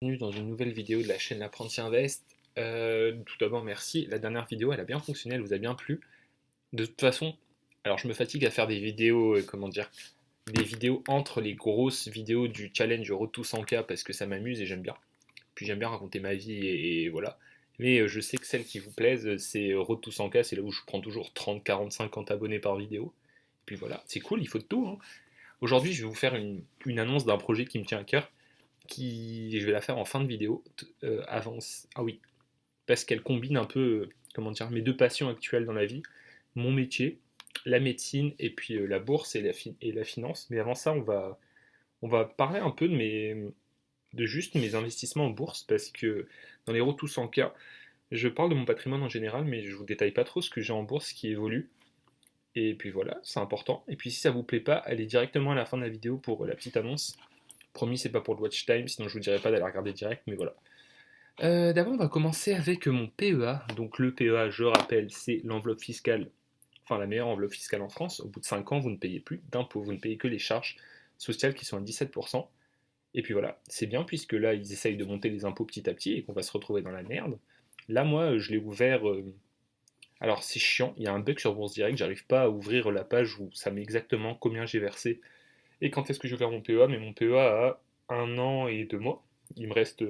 Bienvenue dans une nouvelle vidéo de la chaîne L'Apprenti Invest. Tout d'abord, merci. La dernière vidéo, elle a bien fonctionné, elle vous a bien plu. De toute façon, alors je me fatigue à faire des vidéos, comment dire, des vidéos entre les grosses vidéos du challenge Road to 100K parce que ça m'amuse et j'aime bien. Puis j'aime bien raconter ma vie et voilà. Mais je sais que celles qui vous plaisent, c'est Road to 100K, c'est là où je prends toujours 30, 40, 50 abonnés par vidéo. Et puis voilà, c'est cool, il faut de tout, hein. Aujourd'hui, je vais vous faire une annonce d'un projet qui me tient à cœur je vais la faire en fin de vidéo. Avance. Ah oui, parce qu'elle combine un peu, comment dire, mes deux passions actuelles dans la vie, mon métier, la médecine et puis la bourse et la finance. Mais avant ça, on va parler un peu de juste mes investissements en bourse parce que dans les retours 100K, je parle de mon patrimoine en général, mais je vous détaille pas trop ce que j'ai en bourse qui évolue. Et puis voilà, c'est important. Et puis si ça vous plaît pas, allez directement à la fin de la vidéo pour la petite annonce. Promis, c'est pas pour le watch time, sinon je vous dirai pas d'aller regarder direct, mais voilà. D'abord, on va commencer avec mon PEA. Donc le PEA, je rappelle, c'est l'enveloppe fiscale, enfin la meilleure enveloppe fiscale en France. Au bout de 5 ans, vous ne payez plus d'impôts, vous ne payez que les charges sociales qui sont à 17%. Et puis voilà, c'est bien puisque là, ils essayent de monter les impôts petit à petit et qu'on va se retrouver dans la merde. Là, moi, je l'ai ouvert. Alors c'est chiant, il y a un bug sur Bourse Direct, j'arrive pas à ouvrir la page où ça met exactement combien j'ai versé et quand est-ce que je vais faire mon PEA, mais mon PEA a 1 an et 2 mois. Il me reste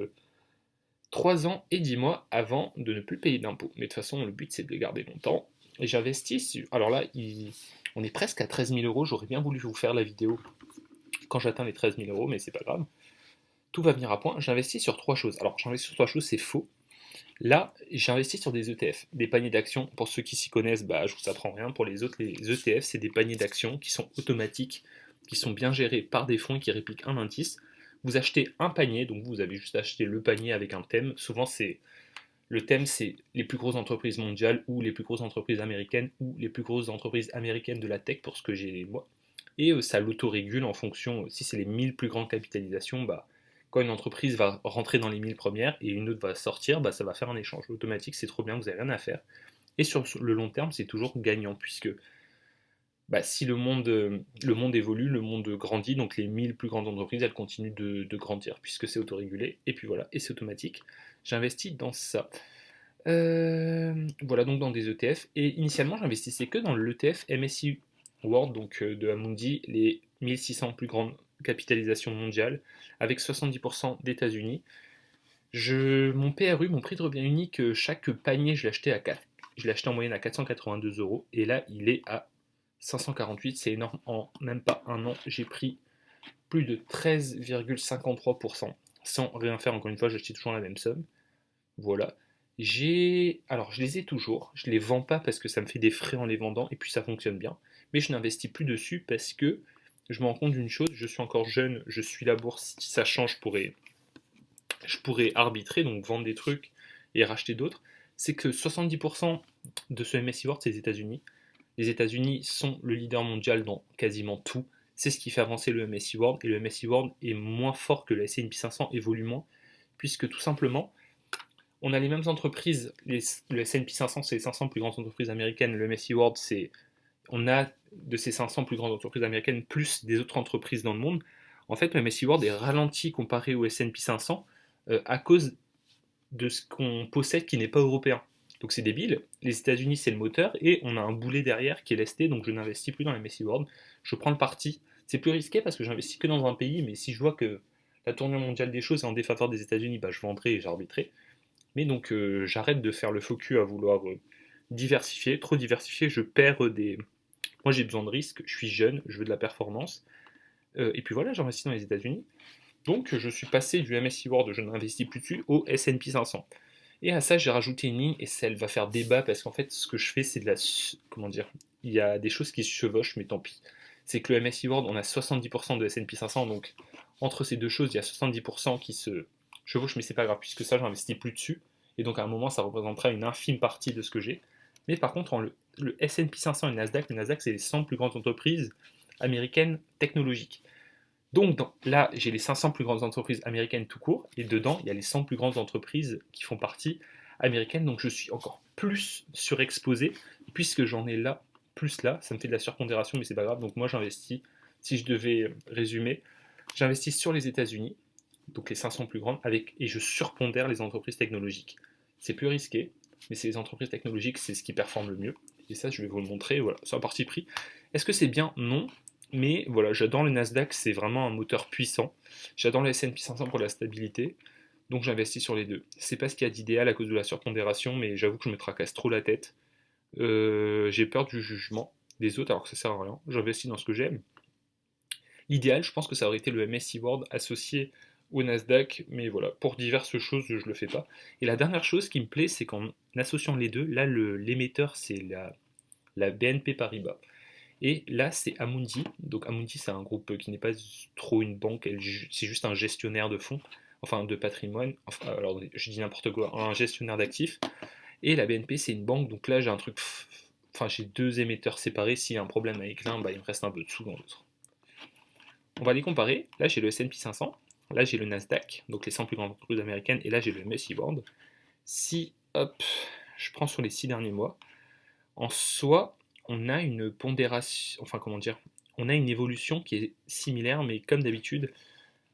3 ans et 10 mois avant de ne plus payer d'impôts. Mais de toute façon, le but c'est de le garder longtemps. Et j'investis. Alors là, on est presque à 13 000 euros. J'aurais bien voulu vous faire la vidéo quand j'atteins les 13 000 euros, mais c'est pas grave. Tout va venir à point. J'investis sur trois choses. Alors, j'investis sur trois choses, c'est faux. Là, j'investis sur des ETF, des paniers d'actions. Pour ceux qui s'y connaissent, bah, je vous apprends rien. Pour les autres, les ETF, c'est des paniers d'actions qui sont automatiques, qui sont bien gérés par des fonds et qui répliquent un indice. Vous achetez un panier, donc vous avez juste acheté le panier avec un thème. Souvent, le thème, c'est les plus grosses entreprises mondiales ou les plus grosses entreprises américaines ou les plus grosses entreprises américaines de la tech pour ce que j'ai moi. Et ça l'autorégule en fonction, si c'est les 1000 plus grandes capitalisations, bah, quand une entreprise va rentrer dans les 1000 premières et une autre va sortir, bah, ça va faire un échange automatique, c'est trop bien, vous n'avez rien à faire. Et sur le long terme, c'est toujours gagnant, puisque bah, si le monde évolue, le monde grandit, donc les 1000 plus grandes entreprises, elles continuent de grandir, puisque c'est autorégulé, et puis voilà, et c'est automatique. J'investis dans ça. Voilà, donc dans des ETF. Et initialement, j'investissais que dans l'ETF MSCI World, donc de Amundi, les 1600 plus grandes capitalisations mondiales, avec 70% d'États-Unis. Mon PRU, mon prix de revient unique, chaque panier, je l'ai acheté en moyenne à 482 euros, et là, il est à 548, c'est énorme, en même pas un an, j'ai pris plus de 13,53%, sans rien faire, encore une fois, j'achète toujours la même somme. Voilà. Alors, je les ai toujours. Je les vends pas parce que ça me fait des frais en les vendant et puis ça fonctionne bien. Mais je n'investis plus dessus parce que je me rends compte d'une chose. Je suis encore jeune. Je suis la bourse. Si ça change, je pourrais arbitrer, donc vendre des trucs et racheter d'autres. C'est que 70% de ce MSCI World, c'est les États-Unis. Les États-Unis sont le leader mondial dans quasiment tout. C'est ce qui fait avancer le MSCI World. Et le MSCI World est moins fort que le S&P 500, évolue moins, puisque tout simplement, on a les mêmes entreprises. Le S&P 500, c'est les 500 plus grandes entreprises américaines. Le MSCI World, on a de ces 500 plus grandes entreprises américaines plus des autres entreprises dans le monde. En fait, le MSCI World est ralenti comparé au S&P 500 à cause de ce qu'on possède qui n'est pas européen. Donc c'est débile. Les États-Unis, c'est le moteur et on a un boulet derrière qui est lesté. Donc je n'investis plus dans le MSCI World. Je prends le parti. C'est plus risqué parce que j'investis que dans un pays, mais si je vois que la tournure mondiale des choses est en défaveur des États-Unis, bah, je vendrai et j'arbitrerai. Mais donc j'arrête de faire le focus à vouloir diversifier, trop diversifier, je perds des... Moi j'ai besoin de risques, je suis jeune, je veux de la performance. Et puis voilà, j'investis dans les États-Unis. Donc je suis passé du MSCI World, je n'investis plus dessus, au S&P 500. Et à ça j'ai rajouté une ligne et celle va faire débat parce qu'en fait ce que je fais c'est de la... Comment dire? Il y a des choses qui se chevauchent mais tant pis. C'est que le MSCI World on a 70% de S&P 500 donc entre ces deux choses il y a 70% qui se chevauchent mais c'est pas grave puisque ça j'investis plus dessus et donc à un moment ça représentera une infime partie de ce que j'ai. Mais par contre le S&P 500 et le Nasdaq c'est les 100 plus grandes entreprises américaines technologiques. Donc là, j'ai les 500 plus grandes entreprises américaines tout court, et dedans, il y a les 100 plus grandes entreprises qui font partie américaines, donc je suis encore plus surexposé, puisque j'en ai là, plus là, ça me fait de la surpondération, mais c'est pas grave, donc moi j'investis, si je devais résumer, j'investis sur les États-Unis, donc les 500 plus grandes, et je surpondère les entreprises technologiques. C'est plus risqué, mais c'est les entreprises technologiques, c'est ce qui performe le mieux. Et ça, je vais vous le montrer, voilà, c'est un parti pris. Est-ce que c'est bien? Non. Mais voilà, j'adore le Nasdaq, c'est vraiment un moteur puissant. J'adore le S&P 500 pour la stabilité, donc j'investis sur les deux. C'est pas ce qu'il y a d'idéal à cause de la surpondération, mais j'avoue que je me tracasse trop la tête. J'ai peur du jugement des autres alors que ça sert à rien. J'investis dans ce que j'aime. L'idéal, je pense que ça aurait été le MSCI World associé au Nasdaq, mais voilà, pour diverses choses, je le fais pas. Et la dernière chose qui me plaît, c'est qu'en associant les deux, là, l'émetteur, c'est la BNP Paribas. Et là, c'est Amundi. Donc Amundi, c'est un groupe qui n'est pas trop une banque, c'est juste un gestionnaire de fonds, enfin de patrimoine, enfin, alors je dis n'importe quoi, un gestionnaire d'actifs. Et la BNP, c'est une banque, donc là, j'ai un truc, enfin j'ai deux émetteurs séparés, s'il y a un problème avec l'un, bah, il me reste un peu de sous dans l'autre. On va les comparer. Là, j'ai le S&P 500, là, j'ai le Nasdaq, donc les 100 plus grandes entreprises américaines, et là, j'ai le MSCI World. Si, hop, je prends sur les 6 derniers mois, en soi, on a une pondération, enfin comment dire, on a une évolution qui est similaire, mais comme d'habitude,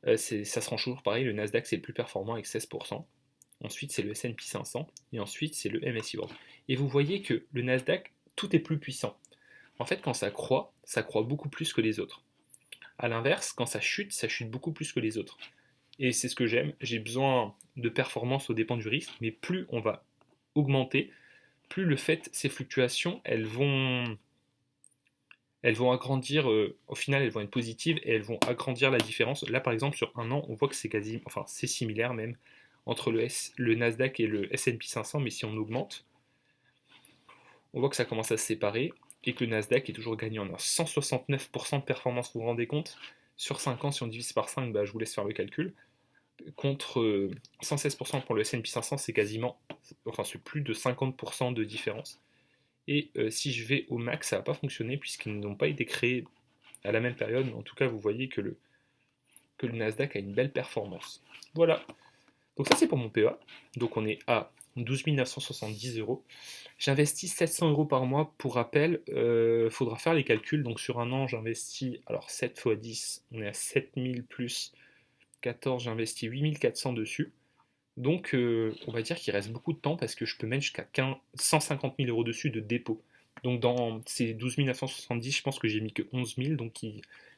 ça se range toujours pareil. Le Nasdaq, c'est le plus performant avec 16%. Ensuite, c'est le S&P 500. Et ensuite, c'est le MSCI World. Et vous voyez que le Nasdaq, tout est plus puissant. En fait, quand ça croît beaucoup plus que les autres. A l'inverse, quand ça chute beaucoup plus que les autres. Et c'est ce que j'aime. J'ai besoin de performance au dépend du risque, mais plus on va augmenter, plus le fait, ces fluctuations, elles vont agrandir, au final, elles vont être positives et elles vont agrandir la différence. Là, par exemple, sur un an, on voit que c'est quasi, enfin, c'est similaire même entre le Nasdaq et le S&P 500, mais si on augmente, on voit que ça commence à se séparer et que le Nasdaq est toujours gagnant. On a 169% de performance, vous vous rendez compte? Sur 5 ans, si on divise par 5, bah, je vous laisse faire le calcul. Contre 116% pour le S&P 500, c'est quasiment, enfin, c'est plus de 50% de différence. Et si je vais au max, ça va pas fonctionner puisqu'ils n'ont pas été créés à la même période, mais en tout cas, vous voyez que le Nasdaq a une belle performance. Voilà. Donc ça, c'est pour mon PEA. Donc on est à 12 970 euros. J'investis 700 euros par mois. Pour rappel, il faudra faire les calculs. Donc sur un an, j'investis, alors 7 fois 10, on est à 7000 plus 14, j'investis 8400 dessus. Donc on va dire qu'il reste beaucoup de temps parce que je peux mettre jusqu'à 150 000 euros dessus de dépôt. Donc dans ces 12 970, je pense que j'ai mis que 11 000. Donc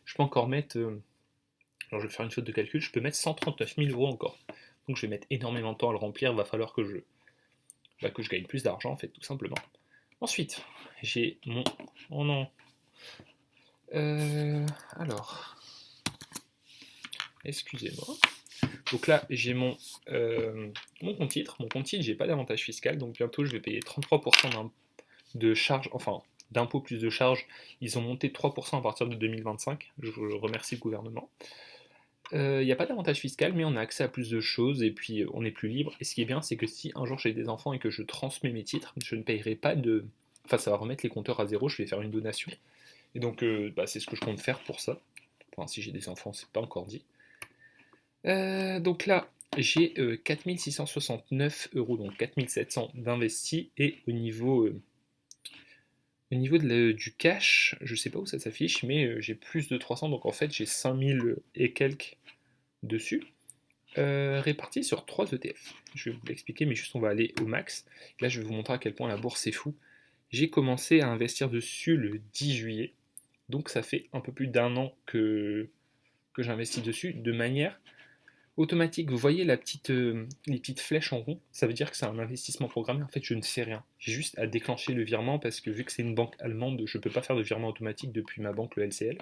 je peux encore mettre, alors je vais faire une faute de calcul, je peux mettre 139 000 euros encore. Donc je vais mettre énormément de temps à le remplir, il va falloir que je gagne plus d'argent en fait, tout simplement. Ensuite, j'ai mon... Oh non. Alors... Excusez-moi. Donc là, j'ai mon compte titre. Mon compte titre, j'ai pas d'avantage fiscal, donc bientôt je vais payer 33% de charges, enfin d'impôts plus de charges. Ils ont monté de 3% à partir de 2025. Je remercie le gouvernement. Il n'y a pas d'avantage fiscal, mais on a accès à plus de choses et puis on est plus libre. Et ce qui est bien, c'est que si un jour j'ai des enfants et que je transmets mes titres, je ne payerai pas de. Enfin, ça va remettre les compteurs à zéro, je vais faire une donation. Et donc, c'est ce que je compte faire pour ça. Enfin, si j'ai des enfants, c'est pas encore dit. Donc là, j'ai 4669 euros, donc 4700 d'investis. Et au niveau du cash, je sais pas où ça s'affiche, mais j'ai plus de 300, donc en fait j'ai 5000 et quelques dessus, répartis sur 3 ETF. Je vais vous l'expliquer, mais juste on va aller au max. Là je vais vous montrer à quel point la bourse est fou. J'ai commencé à investir dessus le 10 juillet, donc ça fait un peu plus d'un an que j'investis dessus de manière automatique. Vous voyez les petites flèches en rond, ça veut dire que c'est un investissement programmé. En fait, je ne fais rien. J'ai juste à déclencher le virement parce que vu que c'est une banque allemande, je ne peux pas faire de virement automatique depuis ma banque, le LCL.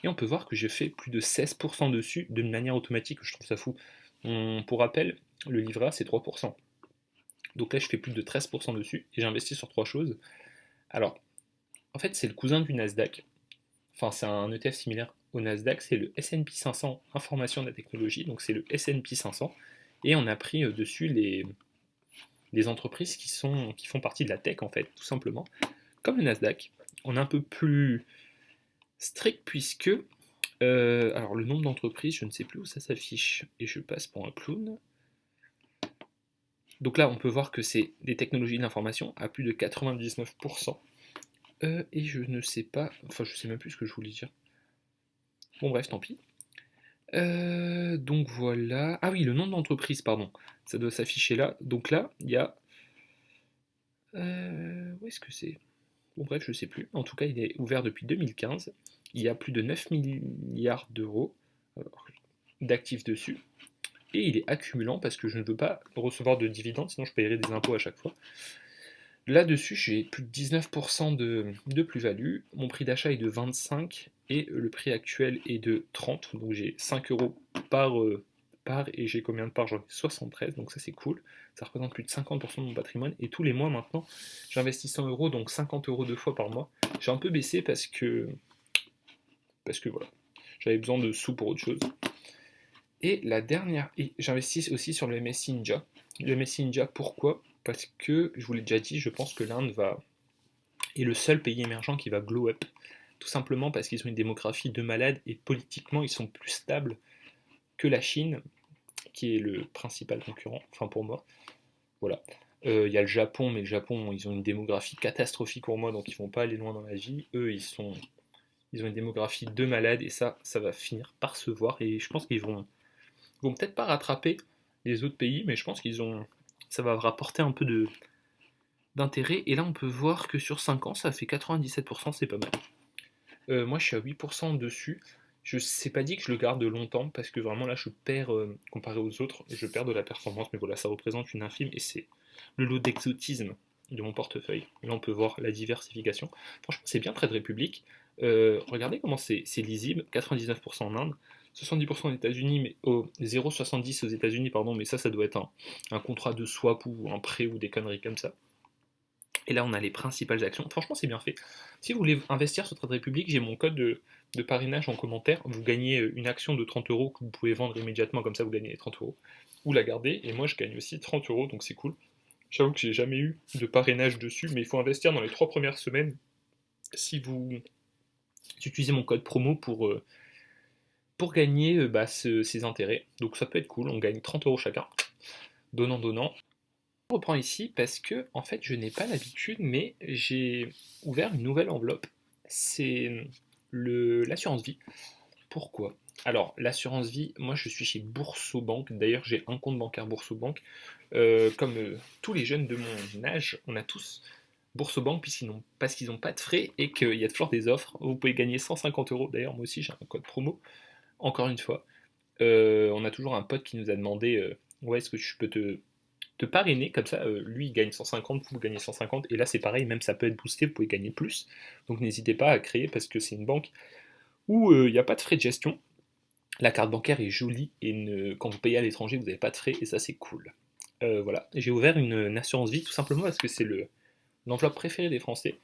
Et on peut voir que j'ai fait plus de 16% dessus de manière automatique. Je trouve ça fou. Pour rappel, le livret A, c'est 3%. Donc là, je fais plus de 13% dessus et j'investis sur 3 choses. Alors, en fait, c'est le cousin du Nasdaq. Enfin, c'est un ETF similaire au Nasdaq, c'est le S&P 500 Information de la technologie, donc c'est le S&P 500, et on a pris dessus les entreprises qui font partie de la tech, en fait, tout simplement. Comme le Nasdaq, on est un peu plus strict puisque, alors le nombre d'entreprises, je ne sais plus où ça s'affiche, et je passe pour un clown. Donc là, on peut voir que c'est des technologies de l'information à plus de 99%. Et je ne sais pas, enfin je sais même plus ce que je voulais dire. Bon bref, tant pis. Donc voilà. Ah oui, le nom de l'entreprise, pardon. Ça doit s'afficher là. Donc là, il y a. Où est-ce que c'est? Bon, bref, je sais plus. En tout cas, il est ouvert depuis 2015. Il y a plus de 9 milliards d'euros d'actifs dessus. Et il est accumulant parce que je ne veux pas recevoir de dividendes, sinon je paierai des impôts à chaque fois. Là-dessus, j'ai plus de 19% de plus-value. Mon prix d'achat est de 25 et le prix actuel est de 30. Donc j'ai 5 euros par et j'ai combien de parts? J'en ai 73, donc ça c'est cool. Ça représente plus de 50% de mon patrimoine. Et tous les mois maintenant, j'investis 100 euros, donc 50 euros 2 fois par mois. J'ai un peu baissé parce que voilà, j'avais besoin de sous pour autre chose. Et la dernière, et j'investis aussi sur le MSCI Ninja. Le MSCI Ninja, pourquoi? Parce que, je vous l'ai déjà dit, je pense que l'Inde est le seul pays émergent qui va glow up. Tout simplement parce qu'ils ont une démographie de malades et politiquement ils sont plus stables que la Chine, qui est le principal concurrent, enfin pour moi. Voilà. Il y a le Japon, mais le Japon, ils ont une démographie catastrophique pour moi, donc ils vont pas aller loin dans la vie. Eux, ils ont une démographie de malades et ça va finir par se voir. Et je pense qu'ils vont peut-être pas rattraper les autres pays, mais je pense ça va rapporter un peu d'intérêt. Et là, on peut voir que sur 5 ans, ça fait 97%, c'est pas mal. Moi, je suis à 8% dessus. Je sais pas dit que je le garde longtemps parce que vraiment là, je perds, comparé aux autres, je perds de la performance. Mais voilà, ça représente une infime et c'est le lot d'exotisme de mon portefeuille. Là, on peut voir la diversification. Franchement, c'est bien Trade Republic. Regardez comment c'est lisible. 99% en Inde, 70% aux États-Unis, mais 0,70 aux États-Unis, pardon, mais ça doit être un contrat de swap ou un prêt ou des conneries comme ça. Et là, on a les principales actions. Franchement, c'est bien fait. Si vous voulez investir sur Trade Republic, j'ai mon code de parrainage en commentaire. Vous gagnez une action de 30 euros que vous pouvez vendre immédiatement, comme ça vous gagnez les 30 euros. Ou la garder, et moi je gagne aussi 30 euros, donc c'est cool. J'avoue que j'ai jamais eu de parrainage dessus, mais il faut investir dans les 3 premières semaines si vous utilisez mon code promo pour gagner ces intérêts. Donc ça peut être cool, on gagne 30 euros chacun, donnant, donnant. Je reprends ici parce que en fait je n'ai pas l'habitude, mais j'ai ouvert une nouvelle enveloppe. C'est l'assurance vie. Pourquoi? Alors l'assurance vie, moi je suis chez Boursorama. D'ailleurs j'ai un compte bancaire Boursorama. Comme tous les jeunes de mon âge, on a tous Boursorama parce qu'ils n'ont pas de frais et qu'il y a toujours des offres. Vous pouvez gagner 150 euros. D'ailleurs moi aussi j'ai un code promo. Encore une fois, on a toujours un pote qui nous a demandé ouais, est-ce que je peux te parrainer, comme ça, lui il gagne 150, vous gagnez 150, et là c'est pareil, même ça peut être boosté, vous pouvez gagner plus. Donc n'hésitez pas à créer parce que c'est une banque où il n'y a pas de frais de gestion. La carte bancaire est jolie et quand vous payez à l'étranger, vous n'avez pas de frais et ça c'est cool. Voilà, j'ai ouvert une assurance vie tout simplement parce que c'est l'enveloppe préférée des Français.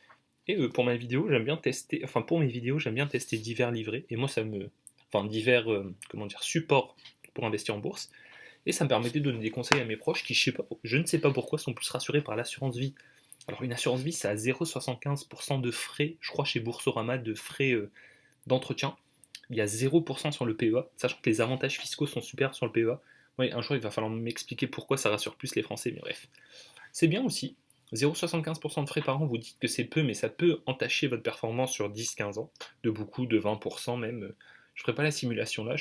Et pour ma vidéo, j'aime bien tester, enfin pour mes vidéos, j'aime bien tester divers livrets. Et moi, divers, comment dire, supports pour investir en bourse. Et ça me permettait de donner des conseils à mes proches qui, je ne sais pas pourquoi, sont plus rassurés par l'assurance vie. Alors une assurance vie, ça a 0,75% de frais, je crois chez Boursorama, de frais d'entretien. Il y a 0% sur le PEA, sachant que les avantages fiscaux sont super sur le PEA. Oui, un jour, il va falloir m'expliquer pourquoi ça rassure plus les Français, mais bref. C'est bien aussi. 0,75% de frais par an, vous dites que c'est peu, mais ça peut entacher votre performance sur 10-15 ans, de beaucoup, de 20% même. Je ne ferai pas la simulation là,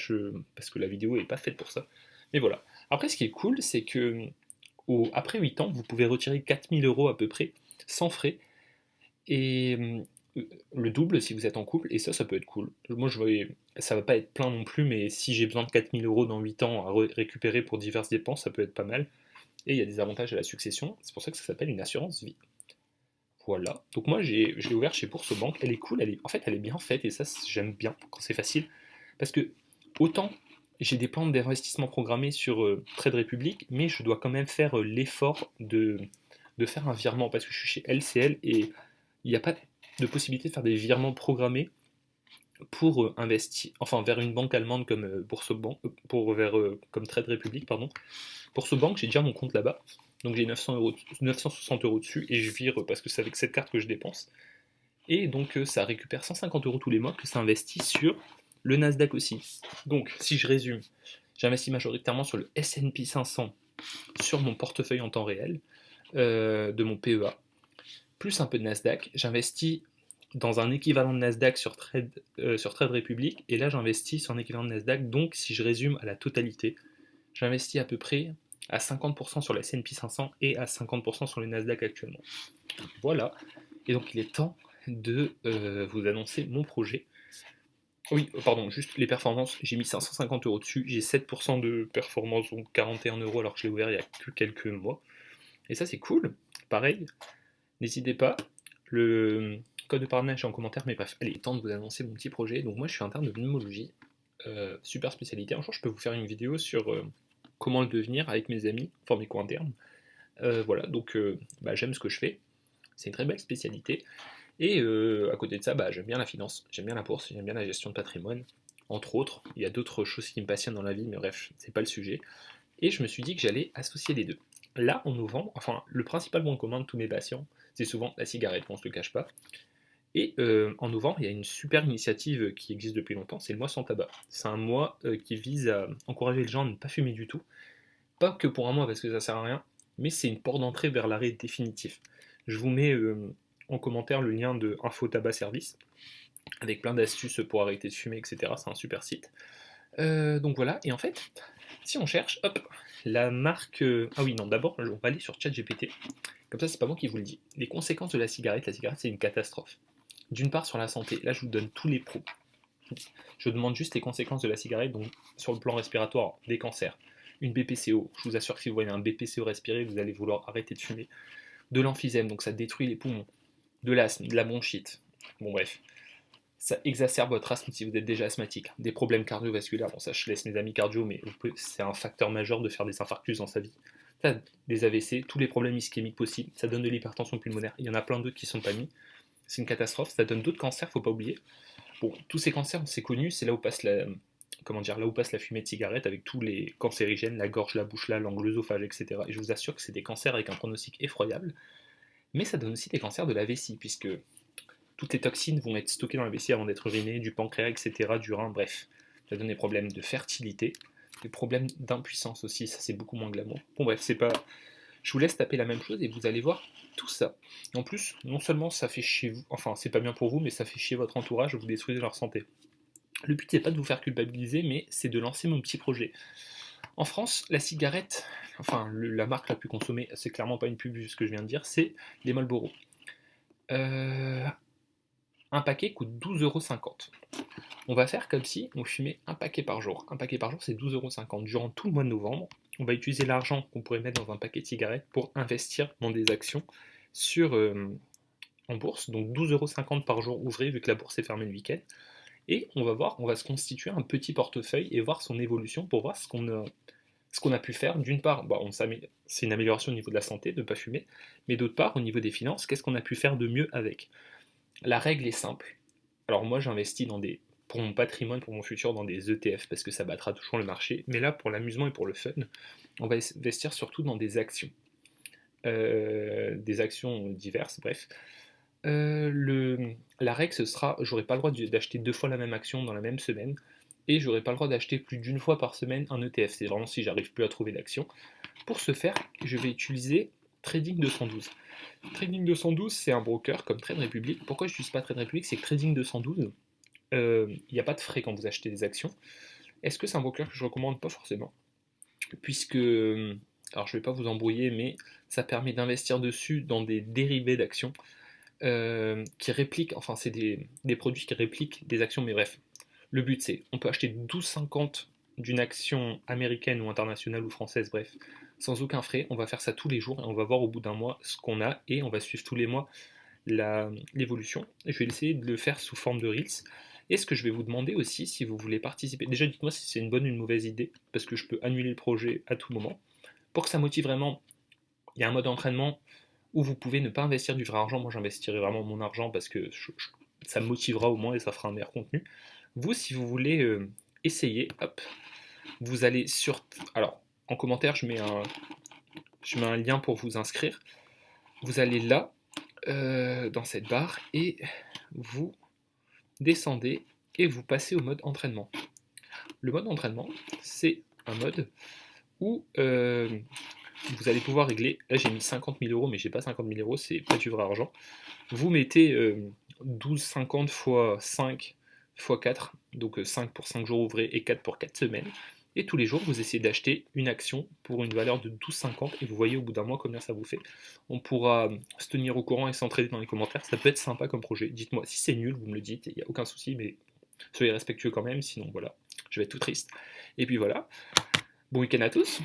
parce que la vidéo n'est pas faite pour ça. Mais voilà. Après, ce qui est cool, c'est que après 8 ans, vous pouvez retirer 4000 euros à peu près, sans frais, et le double si vous êtes en couple, et ça peut être cool. Moi, ça va pas être plein non plus, mais si j'ai besoin de 4000 euros dans 8 ans à récupérer pour diverses dépenses, ça peut être pas mal. Et il y a des avantages à la succession, c'est pour ça que ça s'appelle une assurance vie. Voilà. Donc moi, je l'ai ouvert chez Boursorama, elle est cool, en fait, elle est bien faite, et ça, j'aime bien quand c'est facile. Parce que, autant j'ai des plans d'investissement programmés sur Trade Republic, mais je dois quand même faire l'effort de faire un virement, parce que je suis chez LCL, et il n'y a pas de possibilité de faire des virements programmés pour investir, enfin vers une banque allemande comme Boursorama, comme Trade Republic, pardon. Boursorama, j'ai déjà mon compte là-bas, donc j'ai 960 euros dessus, et je vire parce que c'est avec cette carte que je dépense. Et donc ça récupère 150 euros tous les mois que ça investit sur le Nasdaq aussi. Donc si je résume, j'investis majoritairement sur le S&P 500 sur mon portefeuille en temps réel de mon PEA, plus un peu de Nasdaq. J'investis dans un équivalent de Nasdaq sur Trade Republic, et là j'investis sur un équivalent de Nasdaq, donc si je résume à la totalité, j'investis à peu près à 50% sur la S&P 500 et à 50% sur le Nasdaq actuellement. Voilà, et donc il est temps de vous annoncer mon projet. Oui, pardon, juste les performances, j'ai mis 550 euros dessus, j'ai 7% de performance, donc 41 euros alors que je l'ai ouvert il y a que quelques mois. Et ça c'est cool, pareil, n'hésitez pas, le code de parrainage est en commentaire, mais bref, allez, temps de vous annoncer mon petit projet. Donc moi je suis interne de pneumologie, super spécialité, un jour je peux vous faire une vidéo sur comment le devenir avec mes amis, enfin mes co-internes. Voilà, donc j'aime ce que je fais, c'est une très belle spécialité. Et à côté de ça, j'aime bien la finance, j'aime bien la bourse, j'aime bien la gestion de patrimoine, entre autres. Il y a d'autres choses qui me passionnent dans la vie, mais bref, c'est pas le sujet. Et je me suis dit que j'allais associer les deux. Là, en novembre, enfin, le principal point commun de tous mes patients, c'est souvent la cigarette, on se le cache pas. Et en novembre, il y a une super initiative qui existe depuis longtemps, c'est le mois sans tabac. C'est un mois qui vise à encourager les gens à ne pas fumer du tout. Pas que pour un mois parce que ça sert à rien, mais c'est une porte d'entrée vers l'arrêt définitif. Je vous mets en commentaire le lien de Info Tabac Service, avec plein d'astuces pour arrêter de fumer, etc. C'est un super site. Donc voilà, et en fait, si on cherche, hop, la marque... Ah oui, non, d'abord, on va aller sur ChatGPT. Comme ça, c'est pas moi qui vous le dis. Les conséquences de la cigarette, c'est une catastrophe. D'une part, sur la santé, là, je vous donne tous les pros. Je demande juste les conséquences de la cigarette, donc sur le plan respiratoire, des cancers, une BPCO, je vous assure que si vous voyez un BPCO respirer, vous allez vouloir arrêter de fumer, de l'emphysème, donc ça détruit les poumons, de l'asthme, de la bronchite, bon bref, ça exacerbe votre asthme si vous êtes déjà asthmatique, des problèmes cardiovasculaires, bon ça je laisse mes amis cardio, mais c'est un facteur majeur de faire des infarctus dans sa vie, ça, des AVC, tous les problèmes ischémiques possibles, ça donne de l'hypertension pulmonaire, il y en a plein d'autres qui sont pas mis, c'est une catastrophe, ça donne d'autres cancers, faut pas oublier. Bon, tous ces cancers, c'est connu, c'est là où passe là où passe la fumée de cigarette avec tous les cancérigènes, la gorge, la bouche, la langue, l'œsophage, etc. Et je vous assure que c'est des cancers avec un pronostic effroyable, mais ça donne aussi des cancers de la vessie, puisque toutes les toxines vont être stockées dans la vessie avant d'être urinées, du pancréas, etc., du rein, bref. Ça donne des problèmes de fertilité, des problèmes d'impuissance aussi, ça c'est beaucoup moins glamour. Bon bref, c'est pas... Je vous laisse taper la même chose et vous allez voir tout ça. En plus, non seulement ça fait chier vous, enfin c'est pas bien pour vous, mais ça fait chier votre entourage, vous détruisez leur santé. Le but c'est pas de vous faire culpabiliser, mais c'est de lancer mon petit projet. En France, la cigarette, enfin la marque la plus consommée, c'est clairement pas une pub ce que je viens de dire, c'est les Marlboro. Un paquet coûte 12,50 €. On va faire comme si on fumait un paquet par jour. Un paquet par jour, c'est 12,50 € durant tout le mois de novembre. On va utiliser l'argent qu'on pourrait mettre dans un paquet de cigarettes pour investir dans des actions en bourse. Donc 12,50 € par jour ouvré, vu que la bourse est fermée le week-end. Et on va se constituer un petit portefeuille et voir son évolution pour voir ce qu'on a pu faire. D'une part, c'est une amélioration au niveau de la santé, de ne pas fumer, mais d'autre part, au niveau des finances, qu'est-ce qu'on a pu faire de mieux avec? La règle est simple. Alors moi, j'investis pour mon patrimoine, pour mon futur, dans des ETF, parce que ça battra toujours le marché. Mais là, pour l'amusement et pour le fun, on va investir surtout dans des actions. Des actions diverses, bref. La règle, ce sera, j'aurai pas le droit d'acheter 2 fois la même action dans la même semaine, et j'aurai pas le droit d'acheter plus d'une fois par semaine un ETF. C'est vraiment si j'arrive plus à trouver d'action. Pour ce faire, je vais utiliser Trading 212. Trading 212, c'est un broker comme Trade Republic. Pourquoi je n'utilise pas Trade Republic? C'est que Trading 212, il n'y a pas de frais quand vous achetez des actions. Est-ce que c'est un broker que je recommande? Pas forcément. Puisque, alors je ne vais pas vous embrouiller, mais ça permet d'investir dessus dans des dérivés d'actions qui répliquent, enfin c'est des produits qui répliquent des actions, mais bref. Le but c'est, on peut acheter 12,50 d'une action américaine ou internationale ou française, bref, sans aucun frais. On va faire ça tous les jours et on va voir au bout d'un mois ce qu'on a et on va suivre tous les mois l'évolution. Je vais essayer de le faire sous forme de Reels. Et ce que je vais vous demander aussi, si vous voulez participer, déjà dites-moi si c'est une bonne ou une mauvaise idée, parce que je peux annuler le projet à tout moment. Pour que ça motive vraiment, il y a un mode d'entraînement où vous pouvez ne pas investir du vrai argent. Moi j'investirai vraiment mon argent parce que ça me motivera au moins et ça fera un meilleur contenu. Vous, si vous voulez essayer, hop, vous allez sur... Alors, en commentaire, je mets un lien pour vous inscrire. Vous allez là, dans cette barre, et vous descendez et vous passez au mode entraînement. Le mode entraînement, c'est un mode où vous allez pouvoir régler, là j'ai mis 50 000 €, mais j'ai pas 50 000 €, c'est pas du vrai argent. Vous mettez 12,50 fois 5 fois 4, donc 5 pour 5 jours ouvrés et 4 pour 4 semaines. Et tous les jours, vous essayez d'acheter une action pour une valeur de 12,50 et vous voyez au bout d'un mois combien ça vous fait. On pourra se tenir au courant et s'entraider dans les commentaires. Ça peut être sympa comme projet. Dites-moi si c'est nul, vous me le dites, il n'y a aucun souci, mais soyez respectueux quand même, sinon voilà, je vais être tout triste. Et puis voilà, bon week-end à tous.